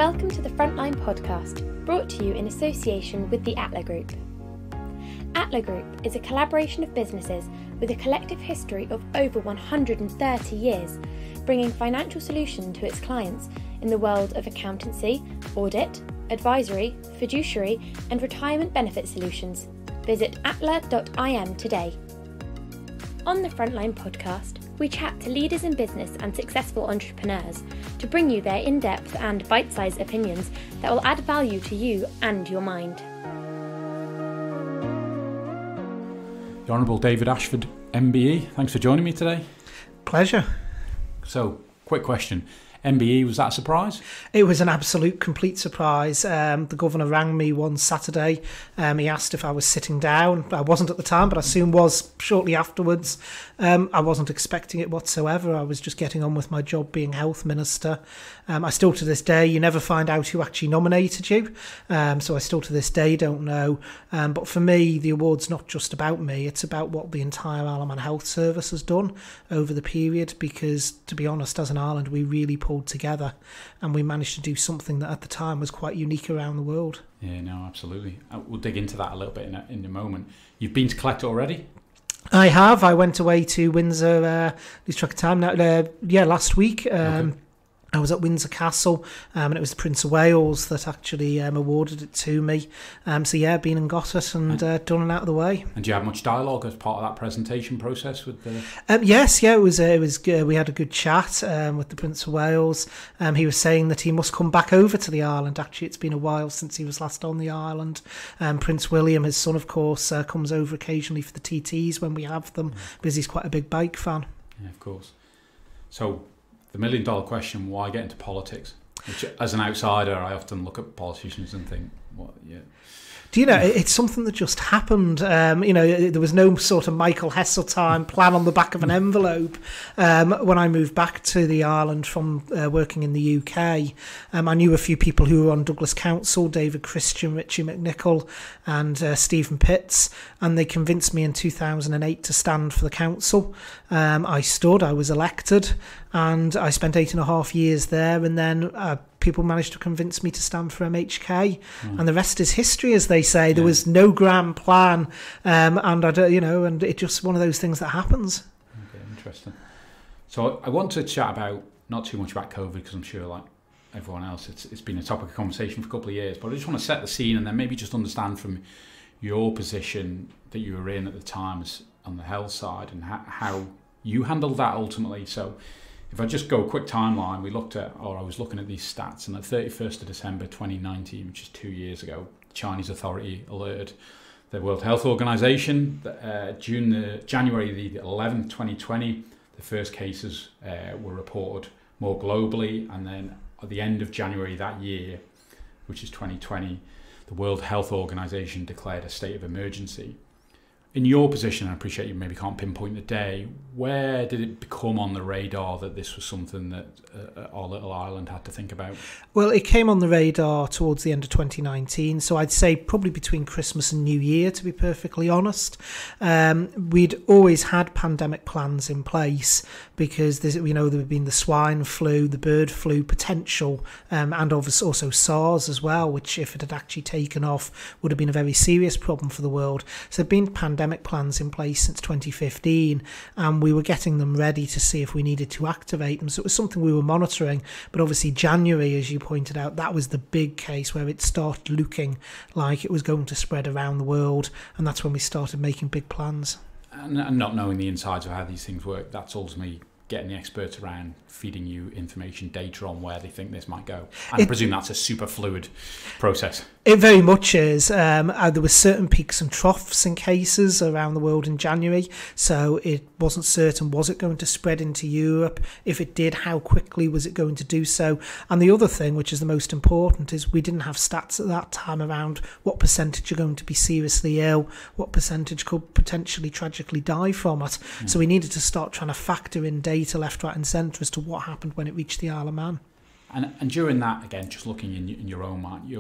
Welcome to the Frontline podcast, brought to you in association with the Atla Group. Atla Group is a collaboration of businesses with a collective history of over 130 years, bringing financial solutions to its clients in the world of accountancy, audit, advisory, fiduciary and retirement benefit solutions. Visit atla.im today. On the Frontline podcast, we chat to leaders in business and successful entrepreneurs to bring you their in-depth and bite-sized opinions that will add value to you and your mind. The Honourable David Ashford, MBE, thanks for joining me today. Pleasure. So, quick question. MBE, was that a surprise? It was an absolute complete surprise. The governor rang me one Saturday. He asked if I was sitting down. I wasn't at the time, but I soon was shortly afterwards. I wasn't expecting it whatsoever. I was just getting on with my job being health minister. I still to this day, you never find out who actually nominated you. So I still to this day don't know. But for me, the award's not just about me. It's about what the entire Isle of Man Health Service has done over the period. Because to be honest, as an Ireland, we really pulled together and we managed to do something that at the time was quite unique around the world. Yeah, no, absolutely. We'll dig into that a little bit in a moment. You've been to collect it already? I have. I went away to Windsor, lose track of time now, last week. Okay. I was at Windsor Castle, and it was the Prince of Wales that actually awarded it to me. Been and got it and done and out of the way. And do you have much dialogue as part of that presentation process with the? Yes, it was good. We had a good chat with the Prince of Wales. He was saying that he must come back over to the island. Actually, it's been a while since he was last on the island. Prince William, his son, of course, comes over occasionally for the TTs when we have them, because he's quite a big bike fan. Yeah, of course. So, the $1 million question, why get into politics? Which, as an outsider, I often look at politicians and think, what, yeah. Do you know, it's something that just happened. There was no sort of Michael Heseltine plan on the back of an envelope. When I moved back to the island from working in the UK, I knew a few people who were on Douglas Council, David Christian, Richie McNichol and Stephen Pitts, and they convinced me in 2008 to stand for the council. I was elected, and I spent 8.5 years there, and then people managed to convince me to stand for MHK, and the rest is history, as they say. There was no grand plan, and it's just one of those things that happens. Okay, interesting. So I want to chat about, not too much about COVID, because I'm sure, like everyone else, it's been a topic of conversation for a couple of years, but I just want to set the scene and then maybe just understand from your position that you were in at the time on the health side and how you handled that ultimately. So if I just go a quick timeline, I was looking at these stats, and the 31st of December 2019, which is 2 years ago, the Chinese authority alerted the World Health Organization that January the 11th, 2020, the first cases were reported more globally, and then at the end of January that year, which is 2020, the World Health Organization declared a state of emergency. In your position, I appreciate you maybe can't pinpoint the day, where did it become on the radar that this was something that our little island had to think about? Well, it came on the radar towards the end of 2019, so I'd say probably between Christmas and New Year, to be perfectly honest. We'd always had pandemic plans in place because there had been the swine flu, the bird flu potential, and obviously also SARS as well, which if it had actually taken off would have been a very serious problem for the world. So there'd been pandemic plans in place since 2015, and we were getting them ready to see if we needed to activate them. So it was something we were monitoring, but obviously January, as you pointed out, that was the big case where it started looking like it was going to spread around the world, and that's when we started making big plans. And not knowing the insides of how these things work, that's ultimately getting the experts around, feeding you information, data on where they think this might go. And I presume that's a super fluid process. It very much is. There were certain peaks and troughs in cases around the world in January, so it wasn't certain, was it going to spread into Europe? If it did, how quickly was it going to do so? And the other thing, which is the most important, is we didn't have stats at that time around what percentage are going to be seriously ill, what percentage could potentially tragically die from it. So we needed to start trying to factor in data left, right and centre as to what happened when it reached the Isle of Man. And during that, again, just looking in your own mind,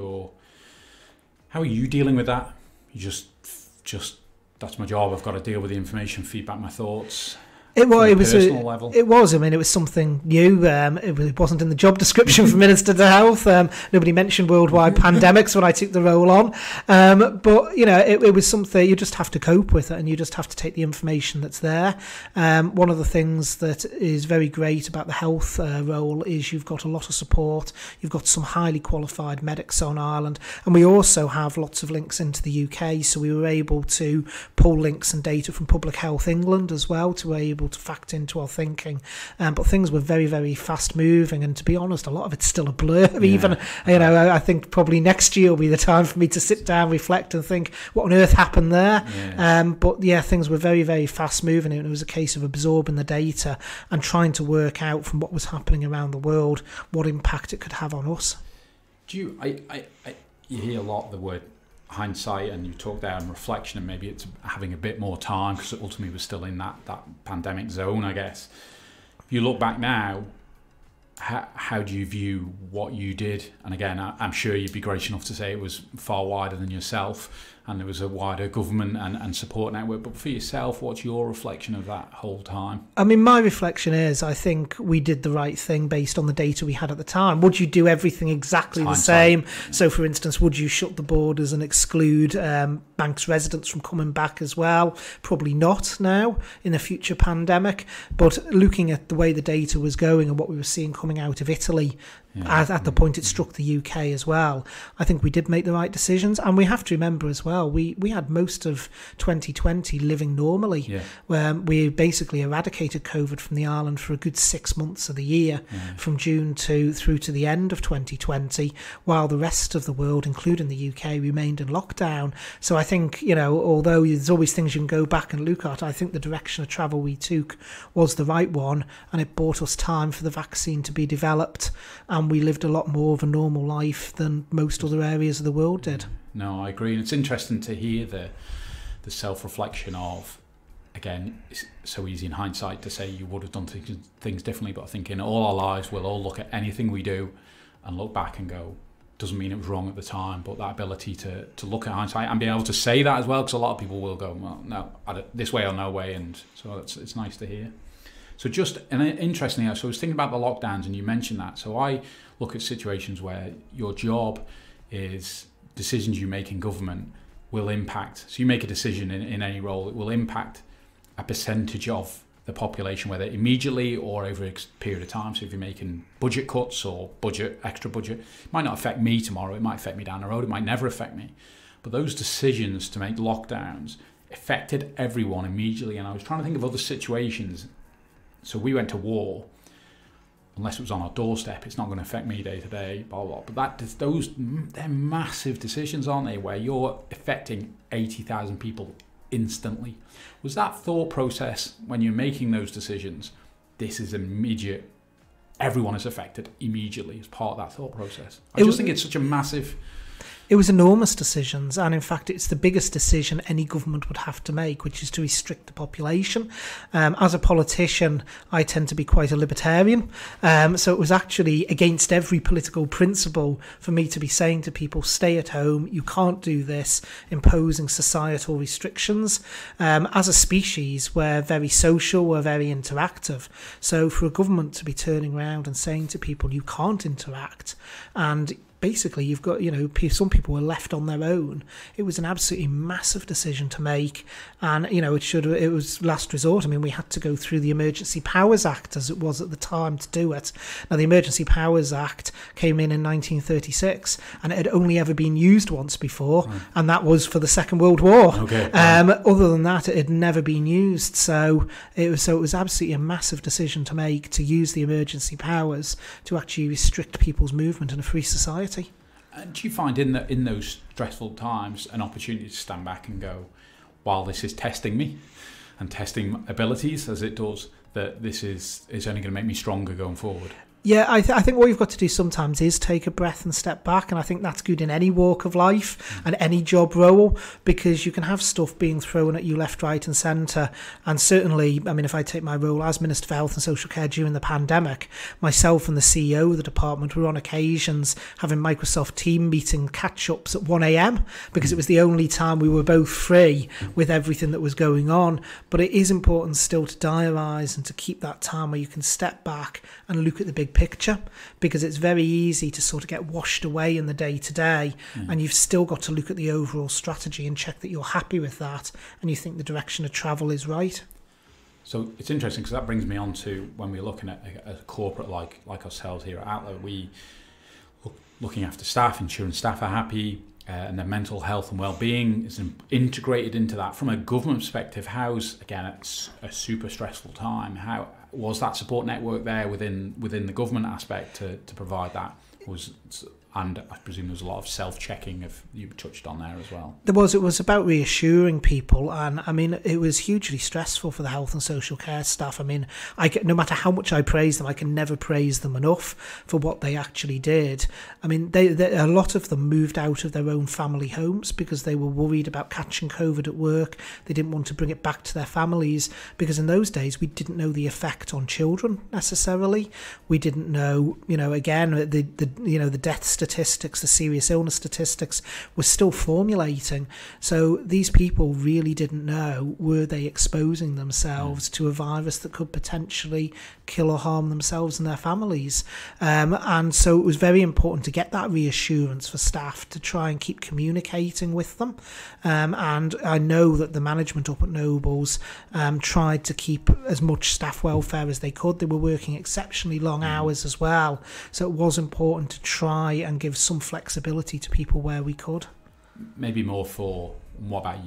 how are you dealing with that? You just that's my job. I've got to deal with the information, feedback my thoughts. It was personal level? It was. I mean, it was something new. It wasn't in the job description for Minister for Health. Nobody mentioned worldwide pandemics when I took the role on. But, you know, it was something you just have to cope with it, and you just have to take the information that's there. One of the things that is very great about the health role is you've got a lot of support. You've got some highly qualified medics on Ireland, and we also have lots of links into the UK. So we were able to pull links and data from Public Health England as well to be able to factor into our thinking, but things were very, very fast moving, and to be honest, a lot of it's still a blur. Even, you know, I think probably next year will be the time for me to sit down, reflect and think what on earth happened there. But yeah, things were very, very fast moving, and it was a case of absorbing the data and trying to work out from what was happening around the world what impact it could have on us. You hear a lot the word hindsight, and you talk there on reflection, and maybe it's having a bit more time because ultimately we're still in that pandemic zone, I guess. If you look back now, how do you view what you did? And again, I'm sure you'd be gracious enough to say it was far wider than yourself, and there was a wider government and support network. But for yourself, what's your reflection of that whole time? I mean, my reflection is I think we did the right thing based on the data we had at the time. Would you do everything exactly the same? So, for instance, would you shut the borders and exclude Manx residents from coming back as well? Probably not now in a future pandemic. But looking at the way the data was going and what we were seeing coming out of Italy, at the point it struck the UK as well, I think we did make the right decisions. And we have to remember as well, we had most of 2020 living normally, where we basically eradicated COVID from the island for a good 6 months of the year, from June through to the end of 2020, while the rest of the world, including the UK, remained in lockdown. So I think, you know, although there's always things you can go back and look at, I think the direction of travel we took was the right one, and it bought us time for the vaccine to be developed, and we lived a lot more of a normal life than most other areas of the world did. No, I agree. And it's interesting to hear the self-reflection of, again, it's so easy in hindsight to say you would have done things differently, but I think in all our lives we'll all look at anything we do and look back and go, doesn't mean it was wrong at the time, but that ability to look at hindsight and be able to say that as well, because a lot of people will go, well, no, this way or no way, and so it's nice to hear. So interestingly, so I was thinking about the lockdowns, and you mentioned that. So I look at situations where your job is decisions you make in government will impact. So you make a decision in any role, it will impact a percentage of the population, whether immediately or over a period of time. So if you're making budget cuts or extra budget, it might not affect me tomorrow, it might affect me down the road, it might never affect me. But those decisions to make lockdowns affected everyone immediately. And I was trying to think of other situations. So we went to war, unless it was on our doorstep, it's not going to affect me day to day, blah, blah, blah. But they're massive decisions, aren't they, where you're affecting 80,000 people instantly. Was that thought process when you're making those decisions, this is immediate, everyone is affected immediately as part of that thought process? I just think it's such a massive... It was enormous decisions, and in fact it's the biggest decision any government would have to make, which is to restrict the population. As a politician, I tend to be quite a libertarian, so it was actually against every political principle for me to be saying to people, stay at home, you can't do this, imposing societal restrictions. As a species, we're very social, we're very interactive, so for a government to be turning around and saying to people, you can't interact, and basically you've got, you know, some people were left on their own. It was an absolutely massive decision to make, and, you know, it was last resort. I mean, we had to go through the Emergency Powers Act as it was at the time to do it. Now, the Emergency Powers Act came in 1936, and it had only ever been used once before, and that was for the Second World War. Other than that, it had never been used. So it was absolutely a massive decision to make, to use the emergency powers to actually restrict people's movement in a free society. And do you find in those stressful times an opportunity to stand back and go, while this is testing me and testing abilities as it does, that this is only going to make me stronger going forward? Yeah, I think what you've got to do sometimes is take a breath and step back, and I think that's good in any walk of life and any job role, because you can have stuff being thrown at you left, right and centre. And certainly, I mean, if I take my role as Minister for Health and Social Care during the pandemic, myself and the CEO of the department were on occasions having Microsoft Team meeting catch-ups at 1 a.m. because it was the only time we were both free with everything that was going on. But it is important still to diarise and to keep that time where you can step back and look at the big picture, because it's very easy to sort of get washed away in the day to day, and you've still got to look at the overall strategy and check that you're happy with that and you think the direction of travel is right. So it's interesting, because that brings me on to when we're looking at a corporate like ourselves here at Atla, we looking after staff, ensuring staff are happy, and their mental health and well-being is integrated into that. From a government perspective, it's a super stressful time. How was that support network there within the government aspect to provide that? And I presume there was a lot of self-checking, if you touched on there as well. It was about reassuring people, and I mean, it was hugely stressful for the health and social care staff. I mean, no matter how much I praise them, I can never praise them enough for what they actually did. I mean, a lot of them moved out of their own family homes because they were worried about catching COVID at work. They didn't want to bring it back to their families, because in those days we didn't know the effect on children necessarily. We didn't know, again, the death statistics, the serious illness statistics were still formulating. So these people really didn't know, were they exposing themselves to a virus that could potentially kill or harm themselves and their families? And so it was very important to get that reassurance for staff to try and keep communicating with them. And I know that the management up at Nobles tried to keep as much staff welfare as they could. They were working exceptionally long hours as well. So it was important to try and give some flexibility to people where we could. Maybe more for, what about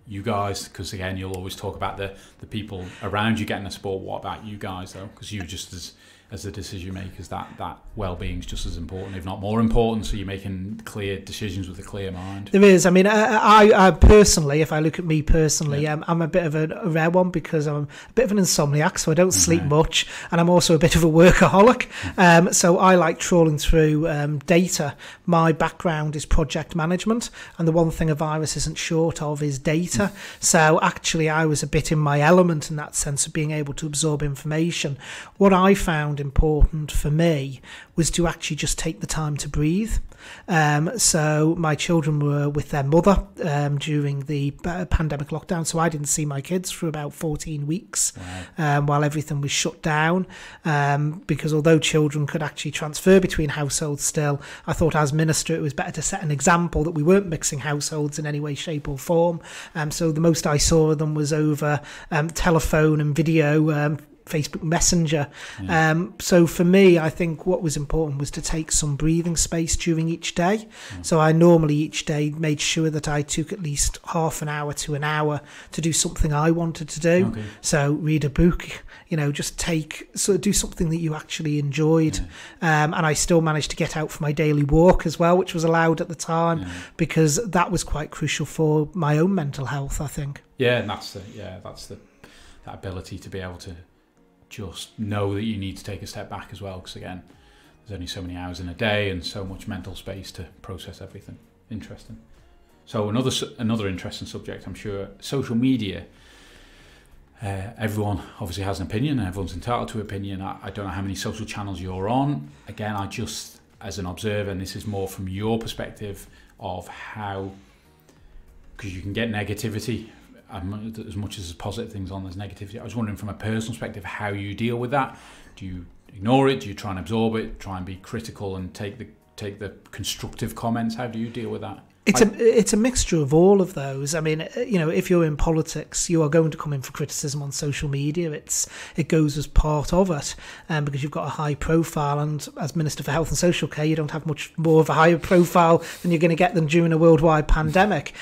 you guys? Because again, you'll always talk about the people around you getting the support. What about you guys though? Because you just as the decision makers, that well-being is just as important, if not more important, so you're making clear decisions with a clear mind. There is. I mean, I personally, if I look at me personally, I'm a bit of a rare one, because I'm a bit of an insomniac, so I don't sleep much, and I'm also a bit of a workaholic. So I like trawling through data. My background is project management, and the one thing a virus isn't short of is data. So actually I was a bit in my element in that sense of being able to absorb information. What I found important for me was to actually just take the time to breathe. So my children were with their mother during the pandemic lockdown, so I didn't see my kids for about 14 weeks. Wow. While everything was shut down, because although children could actually transfer between households still, I thought as minister it was better to set an example that we weren't mixing households in any way, shape or form. So the most I saw of them was over telephone and video, Facebook Messenger. So for me, I think what was important was to take some breathing space during each day. So I normally each day made sure that I took at least half an hour to an hour to do something I wanted to do. Okay. So read a book, just do something that you actually enjoyed. And I still managed to get out for my daily walk as well, which was allowed at the time, because that was quite crucial for my own mental health, I think. Yeah, and that's that ability to be able to just know that you need to take a step back as well, because again, there's only so many hours in a day and so much mental space to process everything. Interesting. So another interesting subject, I'm sure, social media. Everyone obviously has an opinion and everyone's entitled to an opinion. I don't know how many social channels you're on. Again, I just, as an observer, and this is more from your perspective of how, because you can get negativity as much as there's positive things on, there's negativity. I was wondering from a personal perspective how you deal with that. Do you ignore it? Do you try and absorb it? Try and be critical and take the constructive comments? How do you deal with that? It's a mixture of all of those. I mean, if you're in politics, you are going to come in for criticism on social media. It goes as part of it, because you've got a high profile, and as Minister for Health and Social Care, you don't have much more of a higher profile than you're going to get than during a worldwide pandemic.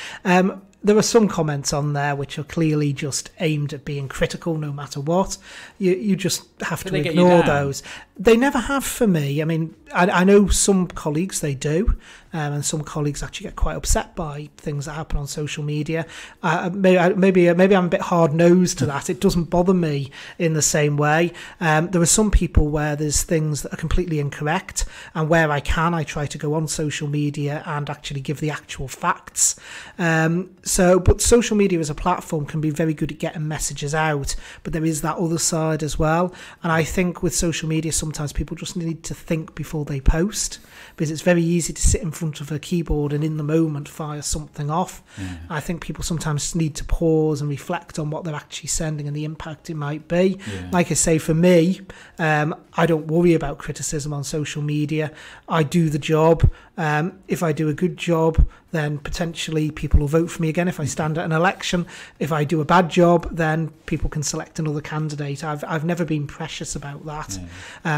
there are some comments on there which are clearly just aimed at being critical no matter what. You just have to ignore those. They never have for me. I mean, I know some colleagues, they do, and some colleagues actually get quite upset by things that happen on social media. Maybe I'm a bit hard-nosed to that. It doesn't bother me in the same way. There are some people where there's things that are completely incorrect, and where I try to go on social media and actually give the actual facts. But social media as a platform can be very good at getting messages out, but there is that other side as well. And I think with social media, sometimes people just need to think before they post, because it's very easy to sit in front of a keyboard and in the moment fire something off. I think people sometimes need to pause and reflect on what they're actually sending and the impact it might be. Like I say, for me, I don't worry about criticism on social media. I do the job. If I do a good job, then potentially people will vote for me again if I stand at an election. If I do a bad job, then people can select another candidate. I've never been precious about that.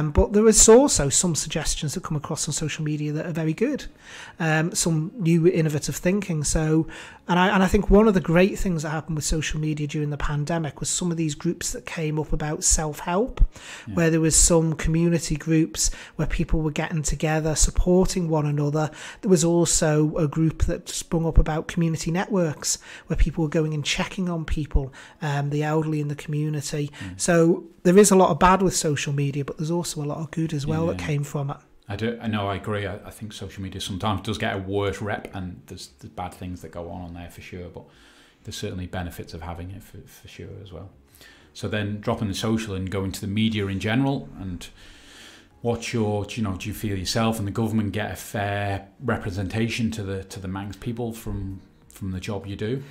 But there is also some suggestions that come across on social media that are very good. Some new innovative thinking. And I think one of the great things that happened with social media during the pandemic was some of these groups that came up about self-help, where there was some community groups where people were getting together, supporting one another. There was also a group that sprung up about community networks, where people were going and checking on people, the elderly in the community. So there is a lot of bad with social media, but there's also a lot of good as well that came from it. I agree. I think social media sometimes does get a worse rep, and there's bad things that go on there for sure, but there's certainly benefits of having it for sure as well. So then dropping the social and going to the media in general, and what's your, do you feel yourself and the government get a fair representation to the Manx people from the job you do?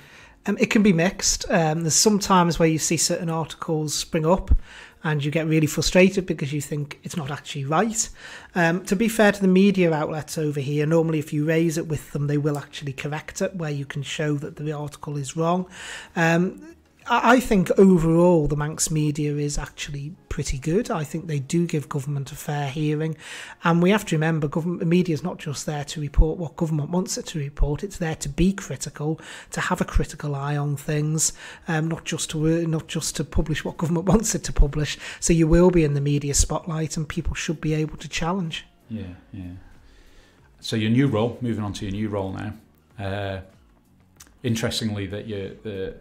It can be mixed. There's some times where you see certain articles spring up and you get really frustrated because you think it's not actually right. To be fair to the media outlets over here, normally if you raise it with them, they will actually correct it where you can show that the article is wrong. I think overall the Manx media is actually pretty good. I think they do give government a fair hearing, and we have to remember government media is not just there to report what government wants it to report. It's there to be critical, to have a critical eye on things, not just to publish what government wants it to publish. So you will be in the media spotlight, and people should be able to challenge. Yeah. So your new role, moving on to your new role now. Interestingly, that you're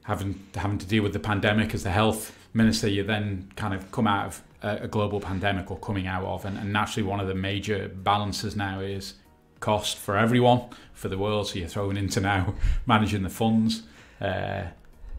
having to deal with the pandemic as the health minister, you then kind of come out of a global pandemic, or coming out of, and naturally one of the major balances now is cost for everyone, for the world, so you're thrown into now managing the funds.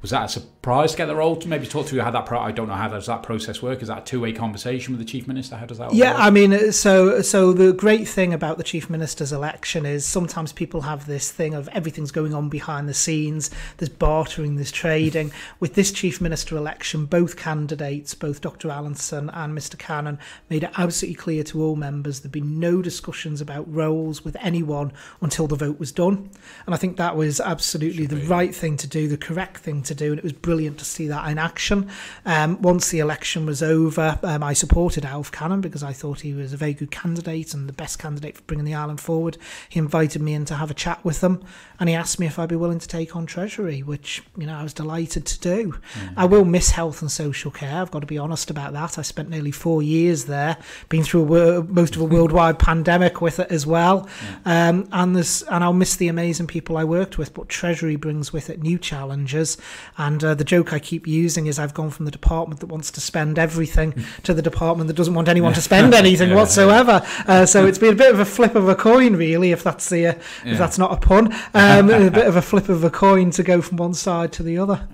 Was that a surprise to get the role? To maybe talk through how that I don't know how does that process work. Is that a two-way conversation with the Chief Minister? How does that work? Yeah, I mean, so the great thing about the Chief Minister's election is sometimes people have this thing of everything's going on behind the scenes. There's bartering, there's trading. With this Chief Minister election, both candidates, both Dr. Allinson and Mr. Cannon, made it absolutely clear to all members there'd be no discussions about roles with anyone until the vote was done. And I think that was absolutely the right thing to do, the correct thing to do, and it was brilliant to see that in action. Once the election was over, I supported Alf Cannon because I thought he was a very good candidate and the best candidate for bringing the island forward. He invited me in to have a chat with them, and he asked me if I'd be willing to take on Treasury, which I was delighted to do. I will miss health and social care, I've got to be honest about that. I spent nearly 4 years there, been through most of a worldwide pandemic with it as well. And I'll miss the amazing people I worked with, but Treasury brings with it new challenges. And the joke I keep using is I've gone from the department that wants to spend everything to the department that doesn't want anyone to spend anything whatsoever. So it's been a bit of a flip of a coin, really, if that's not a pun. A bit of a flip of a coin to go from one side to the other.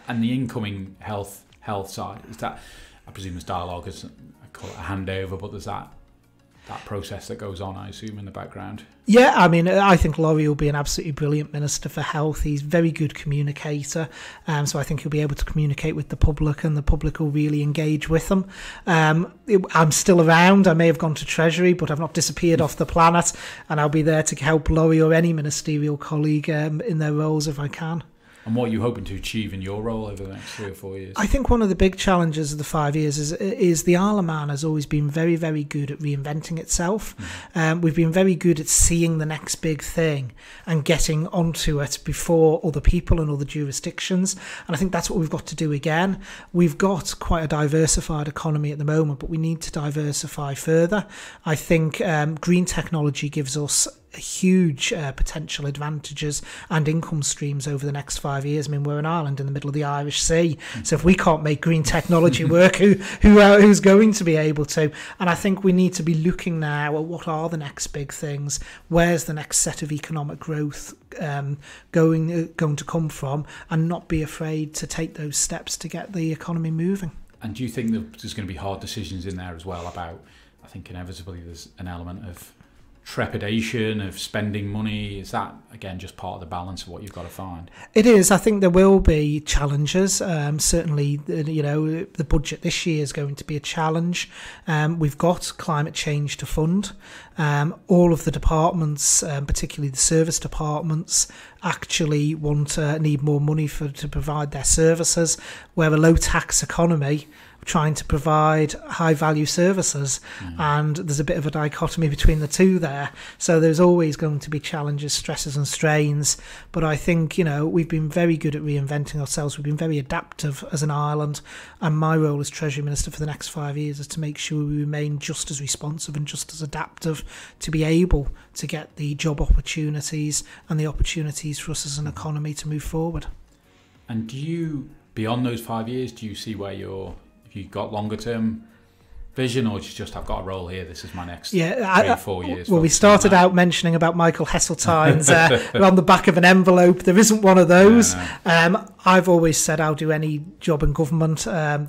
And the incoming health side, is that, I presume there's dialogue, I call it a handover, but there's that process that goes on, I assume, in the background. Yeah, I mean, I think Laurie will be an absolutely brilliant Minister for Health. He's a very good communicator, so I think he'll be able to communicate with the public, and the public will really engage with him. I'm still around. I may have gone to Treasury, but I've not disappeared off the planet, and I'll be there to help Laurie or any ministerial colleague in their roles if I can. And what are you hoping to achieve in your role over the next 3 or 4 years? I think one of the big challenges of the 5 years is the Isle of Man has always been very, very good at reinventing itself. We've been very good at seeing the next big thing and getting onto it before other people and other jurisdictions. And I think that's what we've got to do again. We've got quite a diversified economy at the moment, but we need to diversify further. I think green technology gives us huge potential advantages and income streams over the next 5 years. I mean, we're an island in the middle of the Irish Sea, so if we can't make green technology work, who's going to be able to? And I think we need to be looking now at what are the next big things, where's the next set of economic growth going to come from, and not be afraid to take those steps to get the economy moving. And do you think that there's going to be hard decisions in there as well about, I think inevitably there's an element of trepidation of spending money? Is that again just part of the balance of what you've got to find? It is. I think there will be challenges. Certainly, the budget this year is going to be a challenge. We've got climate change to fund. All of the departments, particularly the service departments, actually need more money to provide their services. We're a low tax economy, trying to provide high value services, and there's a bit of a dichotomy between the two there. So there's always going to be challenges, stresses and strains, but I think we've been very good at reinventing ourselves. We've been very adaptive as an island, and my role as Treasury Minister for the next 5 years is to make sure we remain just as responsive and just as adaptive to be able to get the job opportunities and the opportunities for us as an economy to move forward. And do you, beyond those 5 years, do you see where you've got longer term vision, or just I've got a role here, this is my next 3 or 4 years? Well, we started out mentioning about Michael Heseltine's on the back of an envelope. There isn't one of those. No. I've always said I'll do any job in government. We've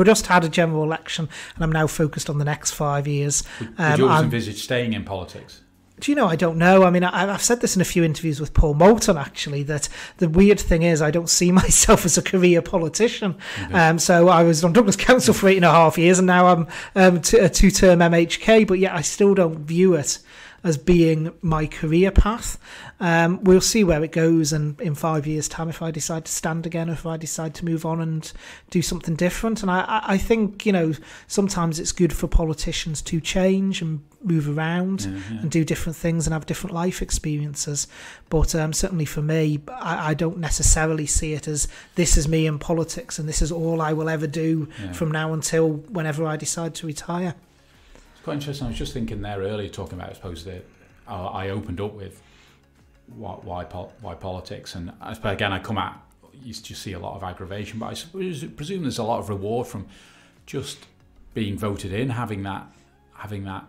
just had a general election, and I'm now focused on the next 5 years. Would you always envisage staying in politics? Do you know, I don't know. I mean, I've said this in a few interviews with Paul Moulton, actually, that the weird thing is I don't see myself as a career politician. Okay. So I was on Douglas Council for 8.5 years, and now I'm a 2-term MHK, but yet I still don't view it as being my career path. We'll see where it goes, and in 5 years' time, if I decide to stand again, or if I decide to move on and do something different. And I think, sometimes it's good for politicians to change and move around and do different things and have different life experiences. But certainly for me, I don't necessarily see it as this is me in politics and this is all I will ever do from now until whenever I decide to retire. Quite interesting. I was just thinking there earlier, talking about, I suppose, that I opened up with why politics, and I suppose again I come at, you just see a lot of aggravation, but I presume there's a lot of reward from just being voted in, having that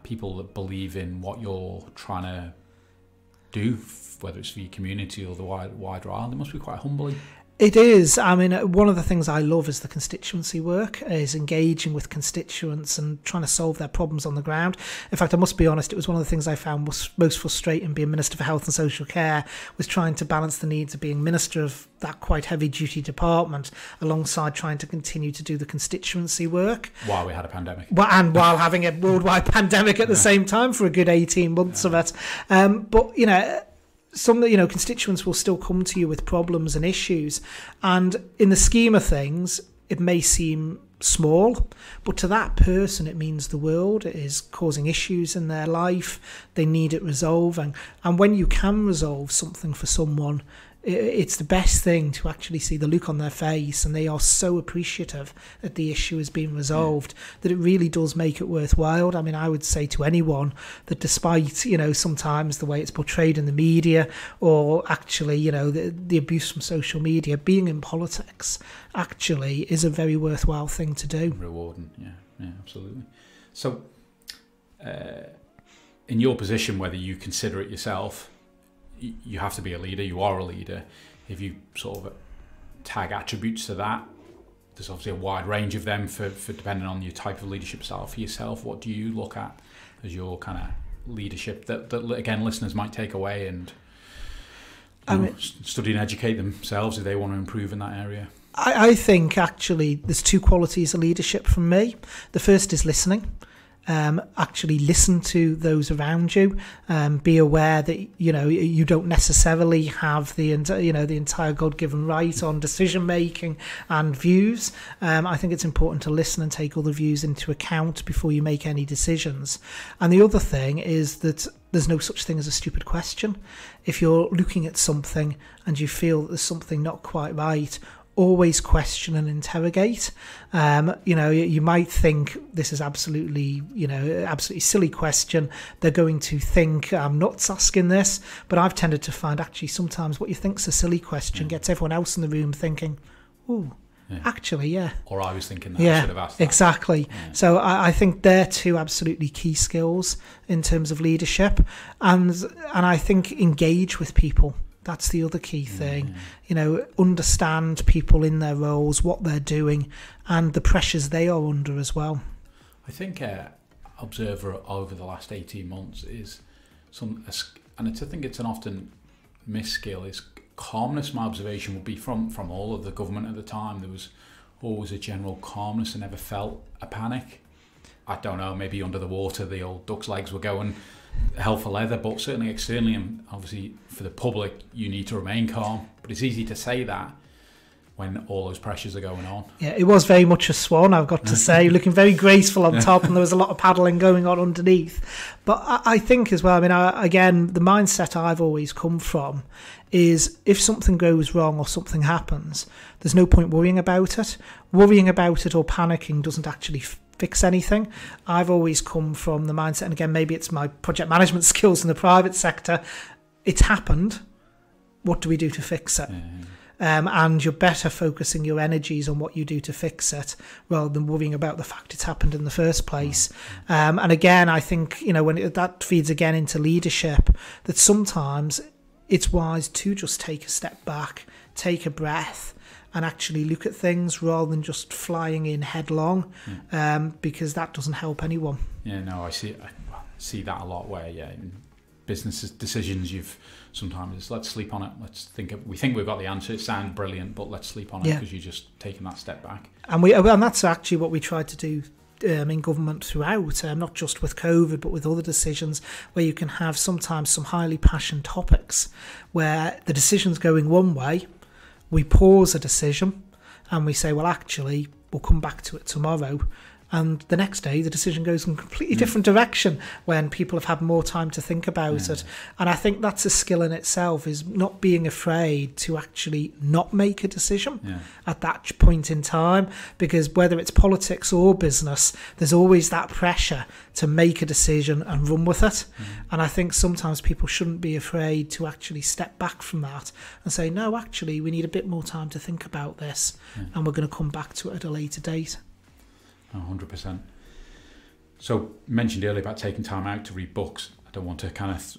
people that believe in what you're trying to do, whether it's for your community or the wider island. It must be quite humbling. It is. I mean, one of the things I love is the constituency work, is engaging with constituents and trying to solve their problems on the ground. In fact, I must be honest, it was one of the things I found was most frustrating being Minister for Health and Social Care, was trying to balance the needs of being Minister of that quite heavy-duty department alongside trying to continue to do the constituency work. While we had a pandemic. And while having a worldwide pandemic at the same time for a good 18 months of it. But, some constituents will still come to you with problems and issues, and in the scheme of things it may seem small, but to that person it means the world. It is causing issues in their life, they need it resolving, and when you can resolve something for someone, it's the best thing to actually see the look on their face, and they are so appreciative that the issue has been resolved that it really does make it worthwhile. I mean, I would say to anyone that despite, sometimes the way it's portrayed in the media, or actually, the abuse from social media, being in politics actually is a very worthwhile thing to do. Rewarding, yeah, absolutely. So, in your position, whether you consider it yourself, you have to be a leader, you are a leader. If you sort of tag attributes to that, there's obviously a wide range of them for depending on your type of leadership style. For yourself, what do you look at as your kind of leadership that again, listeners might take away and study and educate themselves if they want to improve in that area? I think actually there's two qualities of leadership from me. The first is listening. Actually listen to those around you. Be aware that you don't necessarily have the entire God-given right on decision making and views. I think it's important to listen and take all the views into account before you make any decisions. And the other thing is that there's no such thing as a stupid question. If you're looking at something and you feel that there's something not quite right, always question and interrogate. You might think this is absolutely silly question. They're going to think I'm nuts asking this, but I've tended to find actually sometimes what you think's a silly question gets everyone else in the room thinking, "Ooh, actually, yeah." Or I was thinking that I should have asked that. Exactly. Yeah. So I think they're two absolutely key skills in terms of leadership, and I think engage with people. That's the other key thing. Understand people in their roles, what they're doing, and the pressures they are under as well. I think observer over the last 18 months is and I think it's an often missed skill, is calmness. My observation would be from all of the government at the time, there was always a general calmness. I never felt a panic. I don't know, maybe under the water the old duck's legs were going hell for leather, but certainly externally and obviously for the public you need to remain calm, but it's easy to say that when all those pressures are going on. Yeah, it was very much a swan, I've got to say, looking very graceful on top, and there was a lot of paddling going on underneath. But I think as well, again, the mindset I've always come from is if something goes wrong or something happens, there's no point worrying about it. Worrying about it or panicking doesn't actually fix anything. I've always come from the mindset, and again, maybe it's my project management skills in the private sector, it's happened, what do we do to fix it? And you're better focusing your energies on what you do to fix it rather than worrying about the fact it's happened in the first place. And again, I think, when that feeds again into leadership, that sometimes it's wise to just take a step back, take a breath, and actually look at things rather than just flying in headlong, because that doesn't help anyone. Yeah, no, I see that a lot where, in business decisions, sometimes let's sleep on it. We think we've got the answer. It sounds brilliant, but let's sleep on it because you're just taking that step back. And that's actually what we tried to do in government throughout, not just with COVID, but with other decisions, where you can have sometimes some highly passionate topics where the decision's going one way. We pause a decision and we say, well, actually, we'll come back to it tomorrow. And the next day, the decision goes in a completely different direction when people have had more time to think about it. And I think that's a skill in itself, is not being afraid to actually not make a decision at that point in time. Because whether it's politics or business, there's always that pressure to make a decision and run with it. And I think sometimes people shouldn't be afraid to actually step back from that and say, no, actually, we need a bit more time to think about this and we're going to come back to it at a later date. 100%. So, mentioned earlier about taking time out to read books. I don't want to kind of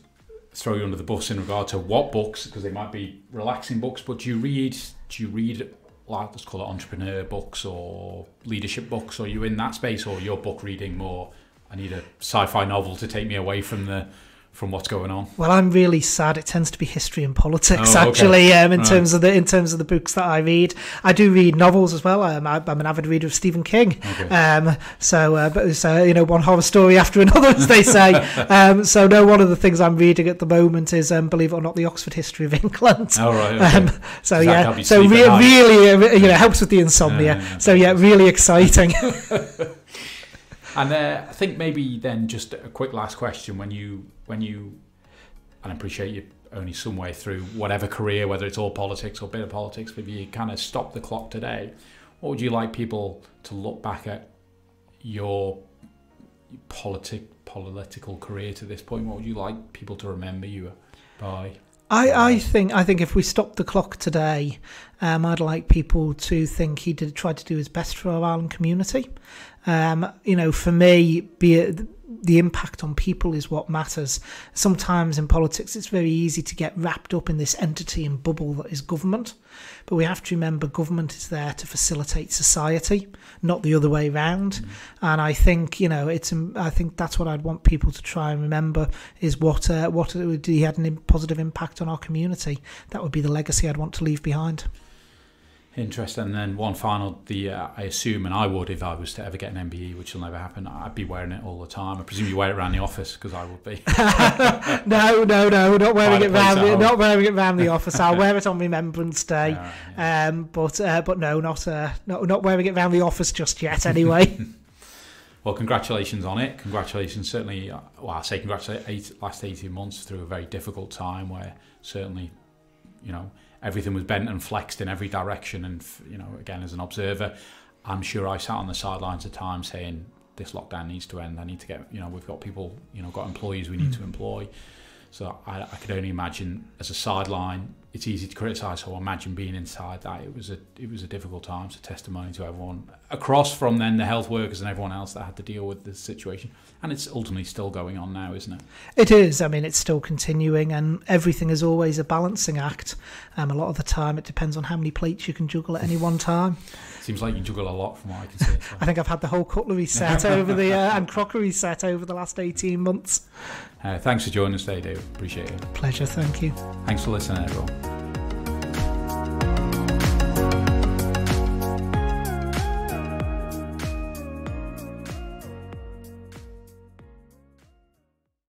throw you under the bus in regard to what books, because they might be relaxing books, but do you read like, let's call it entrepreneur books or leadership books? Or are you in that space, or your book reading more, I need a sci-fi novel to take me away from what's going on? Well, I'm really sad. It tends to be history and politics, actually. In terms of the books that I read, I do read novels as well. I'm an avid reader of Stephen King. So one horror story after another, as they say. One of the things I'm reading at the moment is, believe it or not, the Oxford History of England. Oh right. Okay. Really, helps with the insomnia. Really exciting. And I think maybe then just a quick last question: when you, and I appreciate you only some way through whatever career, whether it's all politics or a bit of politics, but if you kind of stop the clock today, what would you like people to look back at your political career to this point? What would you like people to remember you by? I think if we stop the clock today, I'd like people to think he tried to do his best for our Ireland community. For me, the impact on people is what matters. Sometimes in politics, it's very easy to get wrapped up in this entity and bubble that is government. But we have to remember government is there to facilitate society, not the other way around. And I think, I think that's what I'd want people to try and remember, is what he had a positive impact on our community. That would be the legacy I'd want to leave behind. Interesting. And then one final, I assume, and I would if I was to ever get an MBE, which will never happen, I'd be wearing it all the time. I presume you wear it around the office, because I would be. No, not wearing it around the office. I'll wear it on Remembrance Day, but no, not wearing it around the office just yet. Anyway. Well, congratulations on it. Congratulations, certainly. Well, I say congratulations. Last 18 months through a very difficult time where certainly, everything was bent and flexed in every direction. And, again, as an observer, I'm sure I sat on the sidelines at times saying, this lockdown needs to end. I need to get, we've got people, got employees we need to employ. So I could only imagine as a sideline, it's easy to criticise. So imagine being inside that. It was a difficult time. So testimony to everyone across from then the health workers and everyone else that had to deal with this situation. And it's ultimately still going on now, isn't it? It is. I mean, it's still continuing, and everything is always a balancing act. A lot of the time, it depends on how many plates you can juggle at any one time. Seems like you juggle a lot from what I can see. So. I think I've had the whole cutlery set and crockery set over the last 18 months. Thanks for joining us today, David. Appreciate it. Pleasure. Thank you. Thanks for listening, everyone.